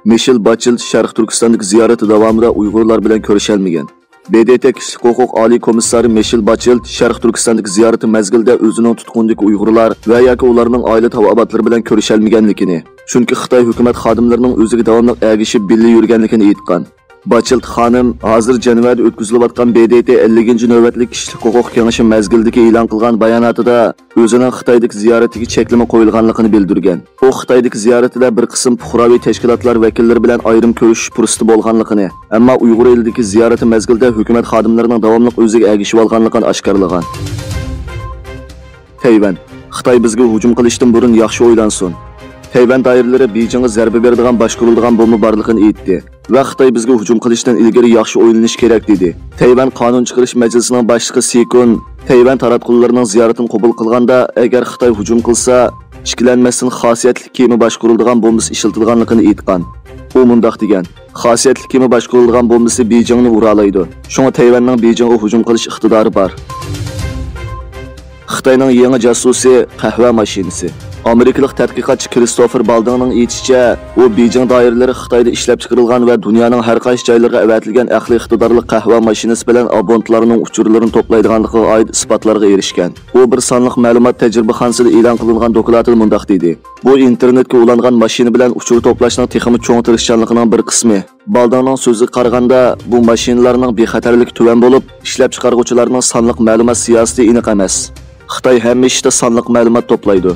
Michelle Bachelet Sharq Turkistondagi ziyorati davomida Uyg'urlar bilan ko'rishalmagan. BDT kishilik huquq oliy komissari Michelle Bachelet Sharq Turkistondagi ziyorati mezgilida o'zining tutqundagi Uyg'urlar va yoki ularning oila tavobatlari bilan ko'rishalmaganligini, chunki Xitoy hukumat xodimlarining o'ziga davomli ergishib birga yurganligini aytgan. Bachelet xonim hozir Jenevada o'tkazilayotgan BDT 50-navbatlik kishilik huquq kengashi mezgildagi e'lon qilgan bayonotida o'zining Xitoydagi ziyoratiga cheklama qo'yilganligini bildirgan. U Xitoydagi ziyoratida bir qism fuqaroviy tashkilotlar vakillari bilan ayrim ko'rishish fursati bo'lganligini, ammo Uyg'ur elidagi ziyorati mezgilida hukumat xodimlarining davomli o'ziga ergishib olganligini oshkorlagan. Tayvan Xitoy bizga hujum qilishdan burun yaxshi o'ylansin. Tayvan doiralari Beijingga zarba beradigan boshqariladigan bomba borligini aytdi va Xitoy bizga hujum qilishdan ilgari yaxshi o'ylanish kerak dedi. Tayvan qonun chiqarish majlisining boshlig'i Sikun Tayvan taratqullarining ziyoratini qabul qilganda, agar Xitoy hujum qilsa, ishkilanmasdan xosiyatli kema boshqariladigan bombasi ishlatilganligini aytgan. U mundaq degan: "Xosiyatli kema boshqariladigan bombasi Beijingni ura oladi. Shunga Tayvanning Beijingga hujum qilish iqtidori bor." Xitoyning yangi jasusi qahva mashinasi. Amerikalik tadqiqotchi Christopher Baldingning aytishicha, u Beijing doiralari Xitoyda ishlab chiqarilgan va dunyoning har qaysi joylariga avatilgan aqli iqtidorli qahva mashinasi bilan abonentlarning uchurlarini to'playdiganligiga oid isbotlarga erishgan. U bir sonliq ma'lumot tajribaxonasida e'lon qilingan dokladida mundaq dedi: "Bu internetga ulangan mashina bilan uchur to'plashning texnik cho'ng tirishchanligining bir qismi. Baldingning so'ziga qaraganda, bu mashinalarning bexatarligi tuvan bo'lib, ishlab chiqaruvchilarning sonliq ma'lumot siyosati aniq emas. Xitoy hamma ishda sonliq ma'lumot to'playdi."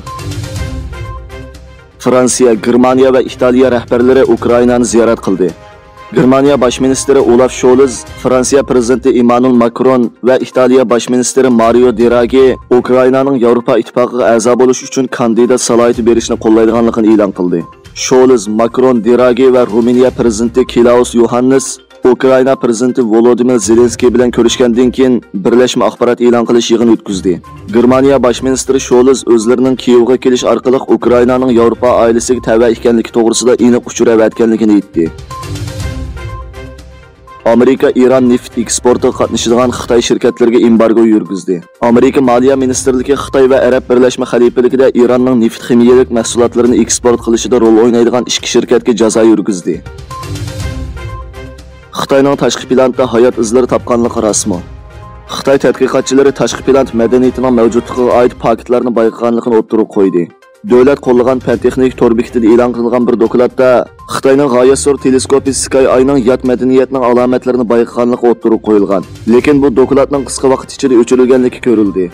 Fransiya, Germaniya va Italiya rahbarlari Ukrainani ziyorat qildi. Germaniya bosh ministri Olaf Scholz, Fransiya prezidenti Emmanuel Macron va Italiya bosh ministri Mario Draghi Ukrainaning Yevropa ittifoqiga a'zo bo'lish uchun kandidat salohiyati berishni qo'llaydiganligini e'lon qildi. Scholz, Macron, Draghi va Ruminiya prezidenti Klaus Yohannes Ukraina prezidenti Volodymyr Zelenskiy bilan ko'rishgandan keyin birlashma axborot e'lon qilish yig'ini o'tkazdi. Germaniya bosh ministri Scholz o'zlarining Kiyevga kelish orqali Ukrainaning Yevropa oilasiga tava ekanligi to'g'risida aniq uchuravatganligini aytdi. Amerika Iran neft eksportiga qatnashadigan Xitoy shirkatlariga embargo yurgizdi. Amerika Moliya ministrligi Xitoy va Arab birlashma xalifaligida Iranning neft ximiyalik mahsulotlarini eksport qilishida rol o'ynaydigan ikki shirkatga jazo yurgizdi. Xitoyning tashqi planda hayot izlari topganligi rasmi. Xitoy tadqiqotchilari tashqi plant madaniyatining mavjudligiga oid faktlarni bayqaganligini o'ttirib qo'ydi. Davlat qo'llagan fan-texnik tor bekitida e'lon qilingan bir dokladda Xitoyning G'oyasur teleskopi Sky ayning yot madaniyatining alomatlarini bayqaganligi o'ttirib qo'yilgan. Lekin bu dokladning qisqa vaqt ichida o'chirilganligi ko'rildi.